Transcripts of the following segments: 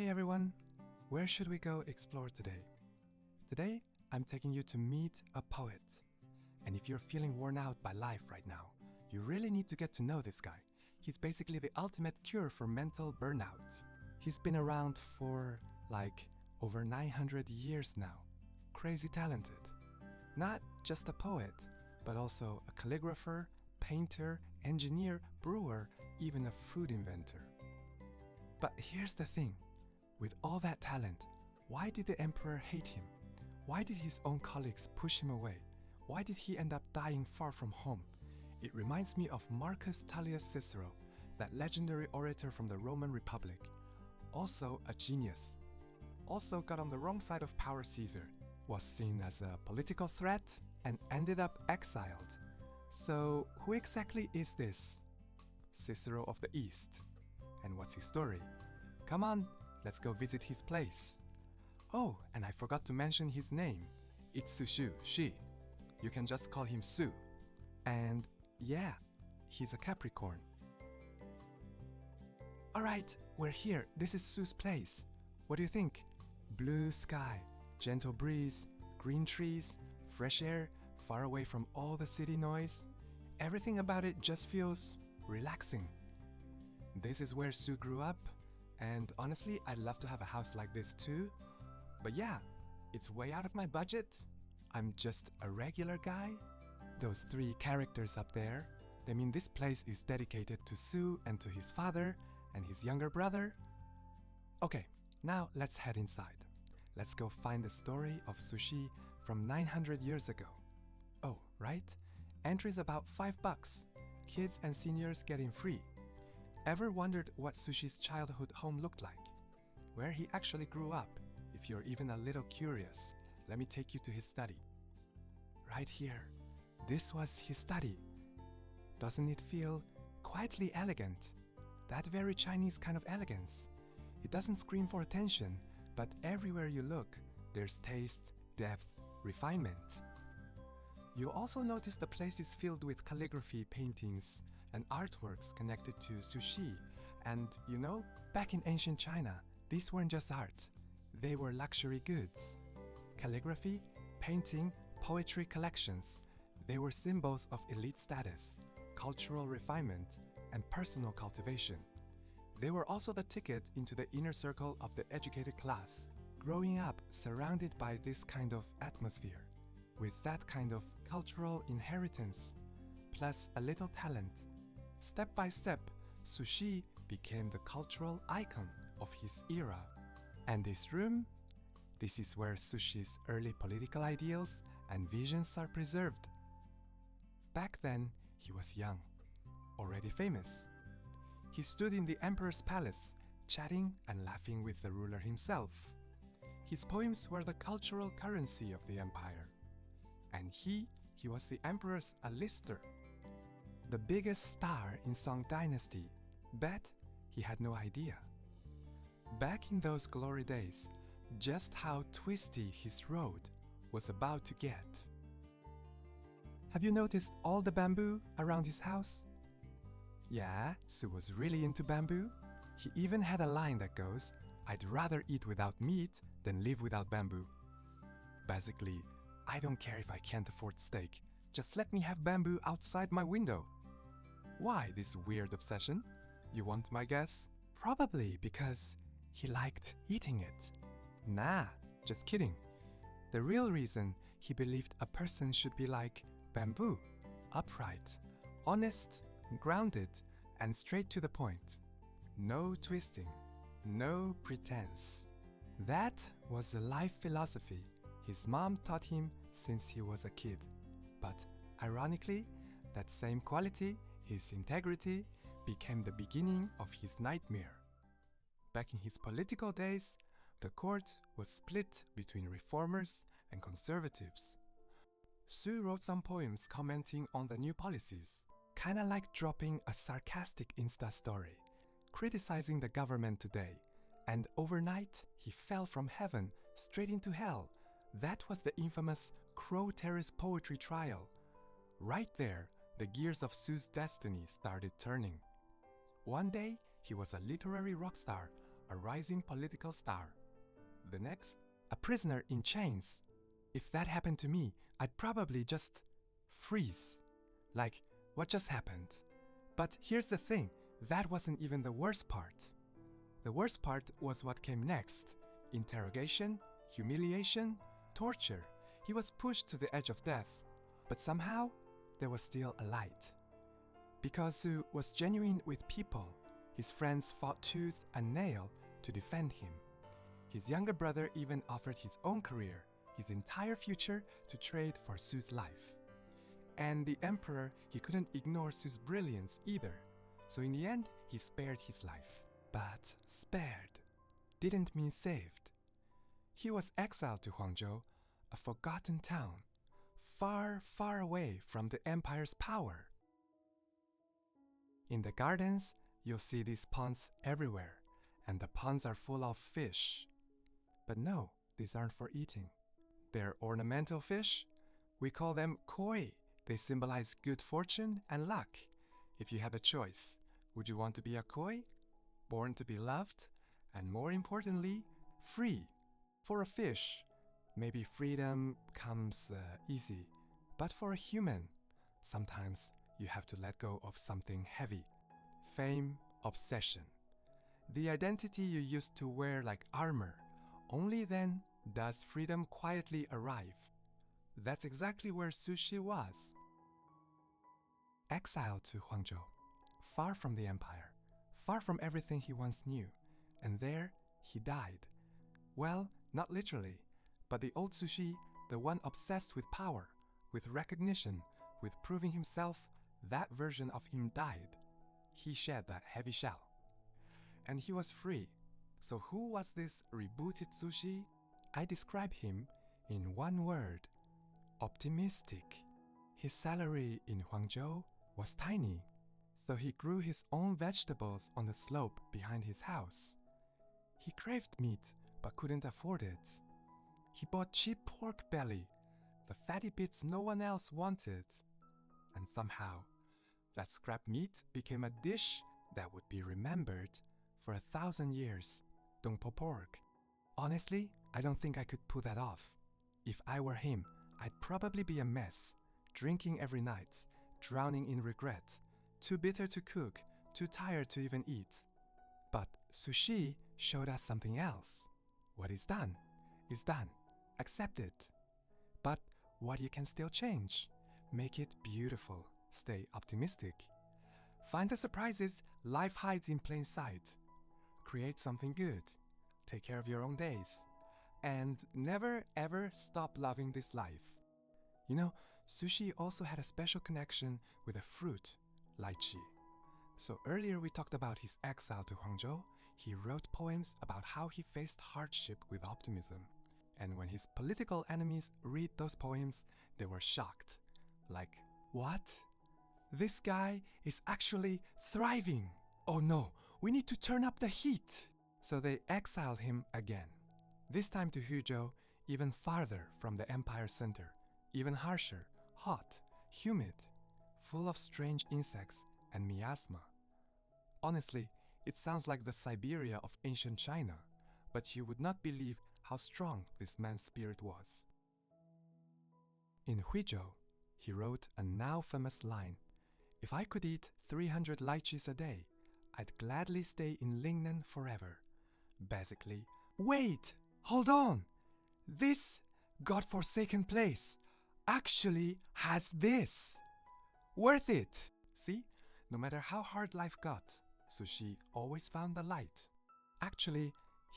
Hey everyone, where should we go explore today? Today, I'm taking you to meet a poet. And if you're feeling worn out by life right now, you really need to get to know this guy. He's basically the ultimate cure for mental burnout. He's been around for like over 900 years now. Crazy talented. Not just a poet, but also a calligrapher, painter, engineer, brewer, even a food inventor. But here's the thing. With all that talent, why did the emperor hate him? Why did his own colleagues push him away? Why did he end up dying far from home? It reminds me of Marcus Tullius Cicero, that legendary orator from the Roman Republic. Also a genius. Also got on the wrong side of power Caesar, was seen as a political threat, and ended up exiled. So who exactly is this Cicero of the East? And what's his story? Come on, let's go visit his place. Oh, and I forgot to mention his name. It's Su Shi. You can just call him Su. And yeah, he's a Capricorn. Alright, we're here. This is Su's place. What do you think? Blue sky, gentle breeze, green trees, fresh air, far away from all the city noise. Everything about it just feels relaxing. This is where Su grew up, and honestly, I'd love to have a house like this too. But yeah, it's way out of my budget. I'm just a regular guy. Those three characters up there, they mean this place is dedicated to Su and to his father and his younger brother. Okay, now let's head inside. Let's go find the story of Su Shi from 900 years ago. Oh, right? Entry's about $5. Kids and seniors get in free. Ever wondered what Su Shi's childhood home looked like? Where he actually grew up? If you're even a little curious, let me take you to his study. Right here. This was his study. Doesn't it feel quietly elegant? That very Chinese kind of elegance. It doesn't scream for attention, but everywhere you look, there's taste, depth, refinement. You also notice the place is filled with calligraphy, paintings, and artworks connected to Su Shi. And you know, back in ancient China, these weren't just art. They were luxury goods. Calligraphy, painting, poetry collections, they were symbols of elite status, cultural refinement, and personal cultivation. They were also the ticket into the inner circle of the educated class, growing up surrounded by this kind of atmosphere, with that kind of cultural inheritance, plus a little talent. Step by step, Su Shi became the cultural icon of his era. And this room? This is where Su Shi's early political ideals and visions are preserved. Back then, he was young, already famous. He stood in the emperor's palace, chatting and laughing with the ruler himself. His poems were the cultural currency of the empire. And he was the emperor's lister. The biggest star in Song Dynasty, bet he had no idea. Back in those glory days, just how twisty his road was about to get. Have you noticed all the bamboo around his house? Yeah, Su was really into bamboo. He even had a line that goes, "I'd rather eat without meat than live without bamboo." Basically, I don't care if I can't afford steak. Just let me have bamboo outside my window. Why this weird obsession? You want my guess? Probably because he liked eating it. Nah, just kidding. The real reason he believed a person should be like bamboo, upright, honest, grounded, and straight to the point. No twisting, no pretense. That was the life philosophy his mom taught him since he was a kid. But ironically, that same quality, his integrity, became the beginning of his nightmare. Back in his political days, the court was split between reformers and conservatives. Su wrote some poems commenting on the new policies, kinda like dropping a sarcastic Insta story, criticizing the government today. And overnight, he fell from heaven straight into hell. That was the infamous Crow Terrace poetry trial. Right there, the gears of Su's destiny started turning. One day, he was a literary rock star, a rising political star. The next, a prisoner in chains. If that happened to me, I'd probably just freeze. Like, what just happened? But here's the thing, that wasn't even the worst part. The worst part was what came next. Interrogation, humiliation, torture. He was pushed to the edge of death. But somehow, there was still a light. Because Su was genuine with people, his friends fought tooth and nail to defend him. His younger brother even offered his own career, his entire future, to trade for Su's life. And the emperor, he couldn't ignore Su's brilliance either. So in the end, he spared his life. But spared didn't mean saved. He was exiled to Huangzhou, a forgotten town, far, far away from the empire's power. In the gardens, you'll see these ponds everywhere, and the ponds are full of fish. But no, these aren't for eating. They're ornamental fish. We call them koi. They symbolize good fortune and luck. If you had a choice, would you want to be a koi? Born to be loved, and more importantly, free. For a fish, maybe freedom comes easy, but for a human, sometimes you have to let go of something heavy. Fame, obsession. The identity you used to wear like armor. Only then does freedom quietly arrive. That's exactly where Su Shi was. Exiled to Huangzhou, far from the empire, far from everything he once knew, and there he died. Well, not literally, but the old Su Shi, the one obsessed with power, with recognition, with proving himself, that version of him died. He shed that heavy shell. And he was free. So who was this rebooted Su Shi? I describe him in one word: optimistic. His salary in Huangzhou was tiny, so he grew his own vegetables on the slope behind his house. He craved meat but couldn't afford it. He bought cheap pork belly, the fatty bits no one else wanted. And somehow, that scrap meat became a dish that would be remembered for 1,000 years. Dongpo Pork. Honestly, I don't think I could pull that off. If I were him, I'd probably be a mess, drinking every night, drowning in regret, too bitter to cook, too tired to even eat. But Su Shi showed us something else. What is done is done. Accept it. But what you can still change. Make it beautiful. Stay optimistic. Find the surprises life hides in plain sight. Create something good. Take care of your own days. And never ever stop loving this life. You know, Su Shi also had a special connection with a fruit, lychee. So earlier we talked about his exile to Huangzhou. He wrote poems about how he faced hardship with optimism. And when his political enemies read those poems, they were shocked. Like, what? This guy is actually thriving. Oh no, we need to turn up the heat. So they exiled him again. This time to Huzhou, even farther from the empire center, even harsher, hot, humid, full of strange insects and miasma. Honestly, it sounds like the Siberia of ancient China, but you would not believe how strong this man's spirit was. In Huizhou, he wrote a now famous line: "If I could eat 300 lychees a day, I'd gladly stay in Lingnan forever." Basically, wait, hold on! This godforsaken place actually has this! Worth it! See, no matter how hard life got, Su Shi always found the light. Actually,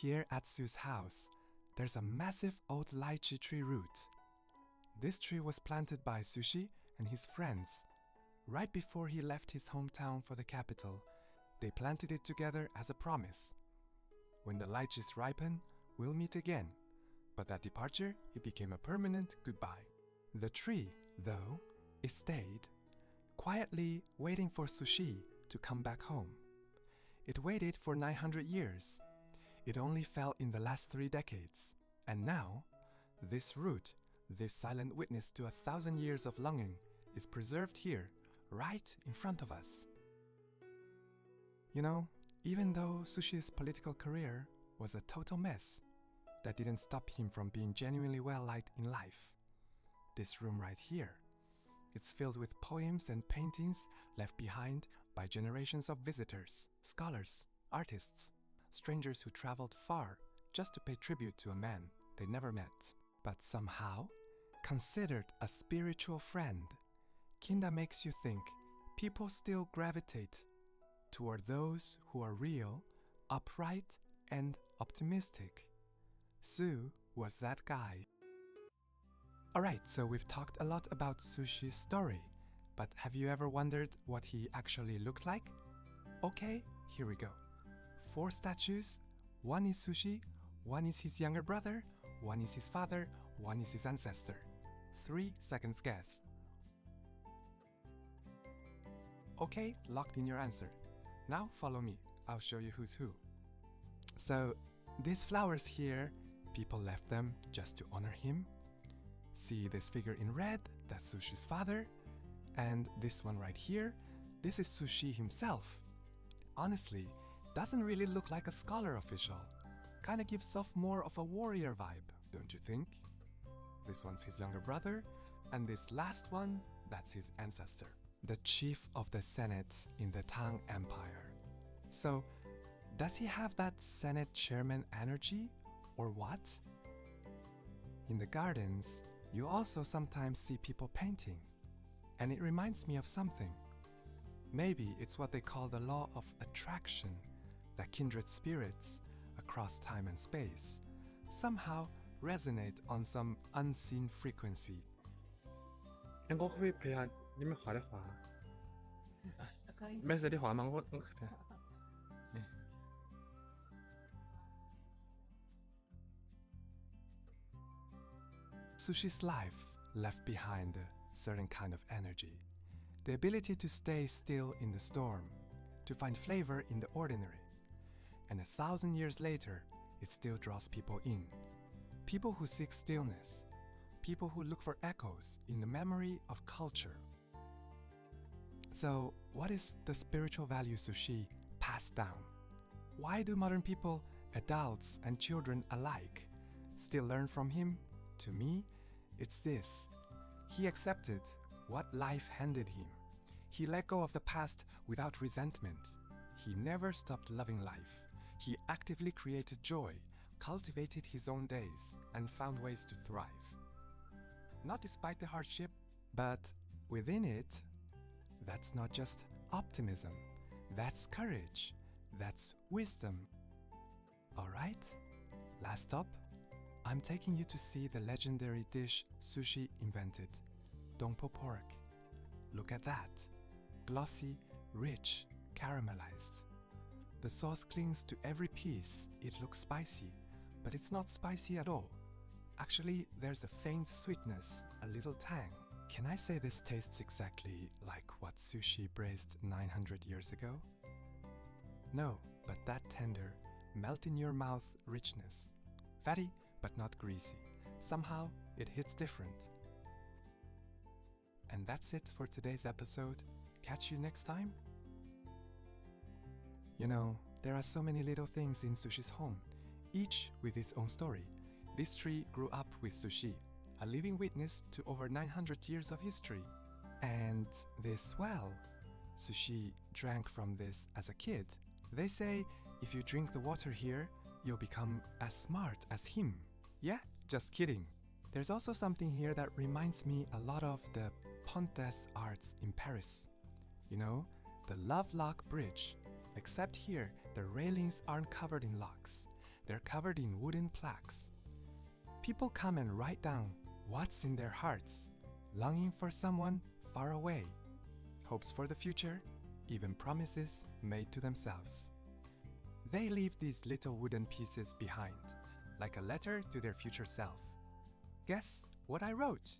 here at Su's house, there's a massive old lychee tree root. This tree was planted by Su Shi and his friends. Right before he left his hometown for the capital, they planted it together as a promise. When the lychees ripen, we'll meet again. But that departure, it became a permanent goodbye. The tree, though, it stayed, quietly waiting for Su Shi to come back home. It waited for 900 years. It only fell in the last 3 decades. And now, this root, this silent witness to 1,000 years of longing, is preserved here, right in front of us. You know, Even though Su Shi's political career was a total mess, that didn't stop him from being genuinely well-liked in life. This room right here, it's filled with poems and paintings left behind by generations of visitors, scholars, artists, strangers who traveled far just to pay tribute to a man they never met, but somehow considered a spiritual friend. Kinda makes you think people still gravitate toward those who are real, upright, and optimistic. Su was that guy. Alright, so we've talked a lot about Su Shi's story, but have you ever wondered what he actually looked like? Okay, here we go. 4 statues, one is Su Shi, one is his younger brother, one is his father, one is his ancestor. 3 seconds guess. Okay, locked in your answer. Now follow me, I'll show you who's who. So, these flowers here, people left them just to honor him. See this figure in red, that's Su Shi's father. And this one right here, this is Su Shi himself. Honestly, doesn't really look like a scholar official. Kinda gives off more of a warrior vibe, don't you think? This one's his younger brother, and this last one, that's his ancestor, the chief of the Senate in the Tang Empire. So, does he have that Senate chairman energy, or what? In the gardens, you also sometimes see people painting, and it reminds me of something. Maybe it's what they call the law of attraction, that kindred spirits across time and space somehow resonate on some unseen frequency. Em có bị phê hạt, nhưng mà khỏi đã khóa. Bây giờ đi khóa mang vốt. Su Shi's life left behind a certain kind of energy, the ability to stay still in the storm, to find flavor in the ordinary. And 1,000 years later, it still draws people in. People who seek stillness, people who look for echoes in the memory of culture. So, what is the spiritual value Su Shi passed down? Why do modern people, adults and children alike, still learn from him? To me, it's this. He accepted what life handed him. He let go of the past without resentment. He never stopped loving life. He actively created joy, cultivated his own days, and found ways to thrive. Not despite the hardship, but within it, that's not just optimism. That's courage. That's wisdom. Alright, last stop. I'm taking you to see the legendary dish Su Shi invented, Dongpo Pork. Look at that. Glossy, rich, caramelized. The sauce clings to every piece. It looks spicy, but it's not spicy at all. Actually, there's a faint sweetness, a little tang. Can I say this tastes exactly like what Su Shi braised 900 years ago? No, but that tender, melt-in-your-mouth richness. Fatty, but not greasy. Somehow, it hits different. And that's it for today's episode. Catch you next time. You know, there are so many little things in Su Shi's home, each with its own story. This tree grew up with Su Shi, a living witness to over 900 years of history. And this well, Su Shi drank from this as a kid. They say if you drink the water here, you'll become as smart as him. Yeah, just kidding. There's also something here that reminds me a lot of the Pont des Arts in Paris. You know, the Love Lock Bridge. Except here, the railings aren't covered in locks. They're covered in wooden plaques. People come and write down what's in their hearts, longing for someone far away, hopes for the future, even promises made to themselves. They leave these little wooden pieces behind, like a letter to their future self. Guess what I wrote?